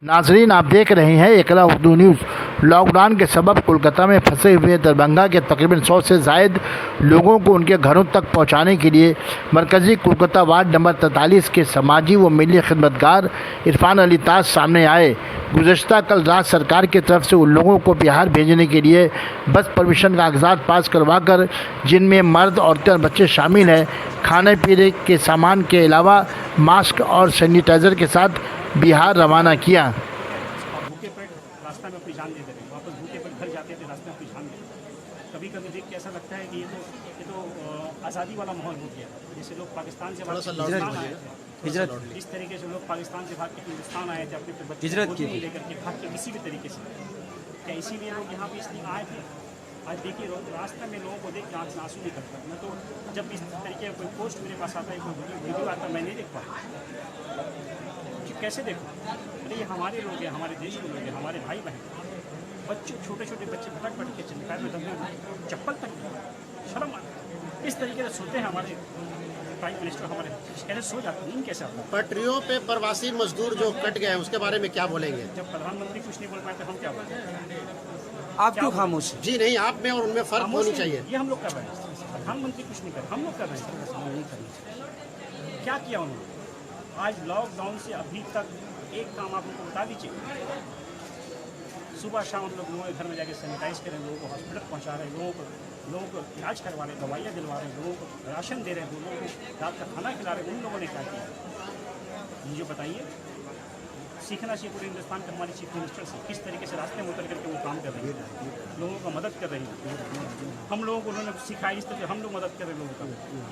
नाजरीन, आप देख रहे हैं एकला उर्दू न्यूज़। लॉकडाउन के सबब कोलकाता में फंसे हुए दरभंगा के तकरीबन 100 से ज़ायद लोगों को उनके घरों तक पहुंचाने के लिए मरकज़ी कोलकाता वार्ड नंबर 43 के समाजी व मिली खिदमतगार इरफान अली ताज सामने आए। गुज़श्ता कल रात सरकार की तरफ से उन लोगों को बिहार भेजने के लिए बस परमिशन कागजात पास करवा कर, जिनमें मर्द, औरतें और बच्चे शामिल हैं, खाने पीने के सामान के अलावा मास्क और सैनिटाइज़र के साथ बिहार रवाना किया। भूखे पेट रास्ता में अपनी जान दे रहे हैं, वापस भूखे पेट घर जाते थे, रास्ते में अपनी जान दे रहे हैं। कभी कभी देख के ऐसा लगता है कि ये तो आज़ादी वाला माहौल हो गया। जैसे लोग पाकिस्तान से हिजरत, इस तरीके से लोग पाकिस्तान से भाग के हिंदुस्तान आए थे अपने हिजरत की लेकर के, भाग के किसी भी तरीके से। क्या इसीलिए लोग यहाँ पे इसलिए आए थे? आज देखिए रास्ते में लोगों को देख के आँख से आंसू नहीं करता। मैं तो जब इस तरीके का कोई पोस्ट मेरे पास आता है, कोई वीडियो आता है, मैं नहीं देख पाता। कैसे देखो? अरे ये हमारे लोग हैं, हमारे देश के लोग हैं, हमारे भाई बहन, बच्चे, छोटे छोटे बच्चे भटक भटक के चलते पैर में दबे, चप्पल तक शर्म आती है। इस तरीके से सोते हैं हमारे प्राइम मिनिस्टर, हमारे ऐसे सो जाते हैं। कैसे आता है? पटरियों पे प्रवासी मजदूर जो कट गए हैं उसके बारे में क्या बोलेंगे? जब प्रधानमंत्री कुछ नहीं बोल पाए तो हम क्या बोलेंगे? आप क्यों खामोश? जी नहीं, आप में और उनमें फर्क होनी चाहिए। ये हम लोग कर रहे हैं। प्रधानमंत्री कुछ नहीं कर रहे, हम लोग कर रहे हैं। क्या किया उन्होंने? आज लॉकडाउन से अभी तक एक काम आप लोगों को बता दीजिए। सुबह शाम लोगों के घर में जाके सैनिटाइज करें, लोगों को हॉस्पिटल पहुंचा रहे हैं, लोगों को इलाज करवा रहे हैं, दवाइयाँ दिलवा रहे हैं, लोगों को राशन दे रहे हैं, लोगों को रात का खाना खिला रहे हैं। उन लोगों ने क्या किया मुझे बताइए। सीखना चाहिए पूरे हिंदुस्तान के हमारे चीफ मिनिस्टर से, किस तरीके से रास्ते में उतर करके वो काम कर रही है, लोगों का मदद कर रही है। हम लोगों को उन्होंने सिखाया, इस तरह हम लोग मदद कर रहे हैं लोगों का।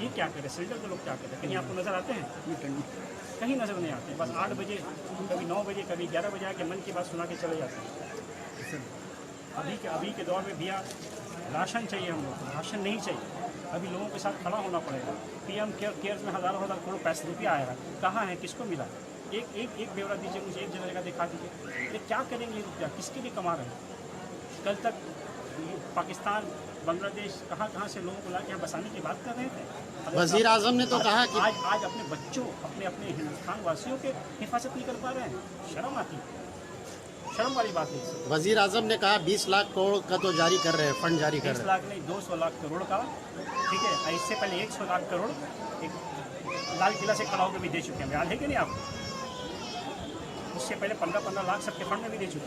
ये क्या करें? सेंटर के लोग क्या करें? कहीं आपको नज़र आते हैं? कहीं नज़र नहीं आते। बस 8 बजे, कभी 9 बजे, कभी 11 बजे आके मन की बात सुना के चले जाते हैं। अभी के दौर में भैया राशन चाहिए, हम लोग को राशन नहीं चाहिए। अभी लोगों के साथ खड़ा होना पड़ेगा। पीएम केयर्स में हज़ारों करोड़ पैसे रुपया आएगा, कहाँ है, किसको मिला? एक ब्यौरा दीजिए मुझे, एक जगह दिखा दीजिए। ये क्या करेंगे रुपया? किसके लिए कमा रहे हैं? कल तक पाकिस्तान, बांग्लादेश, कहाँ से लोगों को ला के यहाँ बसाने की बात कर रहे थे। वजीर आजम ने तो कहा कि आज अपने बच्चों, अपने हिंदुस्तान वासियों के हिफाजत नहीं कर पा रहे हैं। शर्म आती है, शर्म वाली बात है। वजीर आजम ने कहा 20 लाख करोड़ का तो जारी कर रहे हैं, फंड जारी कर रहे हैं। 20 लाख नहीं, 200 लाख करोड़ का, ठीक है। इससे पहले 100 लाख करोड़ एक लाल किला से खड़ा होकर भी दे चुके हैं, याद है कि नहीं आपको? उससे पहले 15-15 लाख सबके फंड में भी दे चुके हैं।